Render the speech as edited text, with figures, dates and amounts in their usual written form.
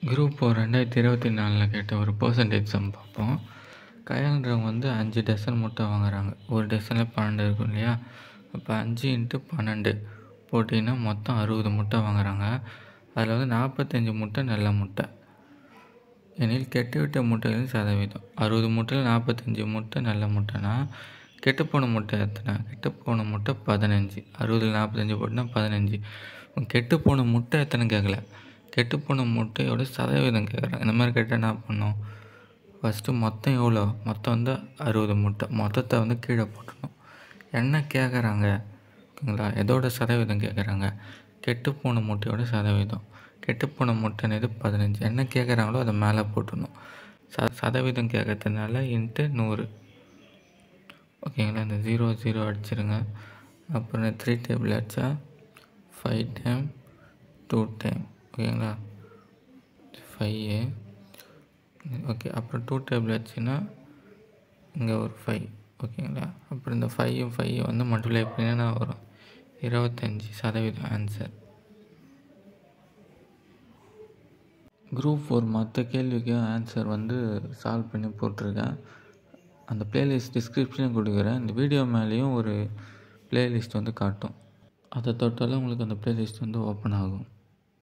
Group 4 2024 கேட்ட ஒரு percentage some பார்ப்போம். கயல்ன்றவங்க வந்து 5 டசன் முட்டை வாங்குறாங்க. ஒரு டசனில் 12 இருக்கும் இல்லையா? அப்போ 5 × 12 போட்டிங்கன்னா மொத்தம் 60 முட்டை வாங்குறாங்க. அதில் வந்து 45 முட்டை நல்ல முட்டை. எனில் கெட்டுவிட்ட முட்டைகளின் சதவீதம் 60 முட்டையில் 45 முட்டை நல்ல முட்டைனா கெட்டுப்போன முட்டை எத்தனை? கெட்டுப்போன முட்டை 15. 60ல் 45 போட்டுனா 15. கெட்டுப்போன முட்டை எத்தனை கேட்கல, கெட்டுப்போன முட்டையோட சதவீதம் கேட்குறாங்க. இந்த மாதிரி கேட்டால் என்ன பண்ணணும்? ஃபஸ்ட்டு மொத்தம் எவ்வளோ? மொத்தம் வந்து 60 முட்டை. மொத்தத்தை வந்து கீழே போட்டுடணும். என்ன கேட்குறாங்க ஓகேங்களா? எதோட சதவீதம் கேட்குறாங்க? கெட்டுப்போன முட்டையோட சதவீதம். கெட்டுப்போன முட்டைனது 15. என்ன கேட்குறாங்களோ அதை மேலே போட்டுடணும். சதவீதம் கேட்கறதுனால இன்ட்டு 100 ஓகேங்களா? இந்த 0 0 அடிச்சிருங்க. அப்புறம் 3 டேபிள் அடித்தா 5 டைம் 2 டைம் ஓகேங்களா? 5 ஓகே. அப்புறம் 2 டேபிள் ஆச்சுன்னா இங்கே ஒரு 5 ஓகேங்களா? அப்புறம் இந்த 5யும் 5யும் வந்து மல்டிப்ளை பண்ணினா வரும் 25% ஆன்சர். குரூப் 4 மற்ற கேள்விக்கு ஆன்சர் வந்து சால்வ் பண்ணி போட்டிருக்கேன். அந்த ப்ளேலிஸ்ட் டிஸ்கிரிப்ஷனும் கொடுக்குறேன். இந்த வீடியோ மேலேயும் ஒரு ப்ளேலிஸ்ட் வந்து காட்டும். அதை தொட்டாலும் உங்களுக்கு அந்த ப்ளேலிஸ்ட் வந்து ஓப்பன் ஆகும்.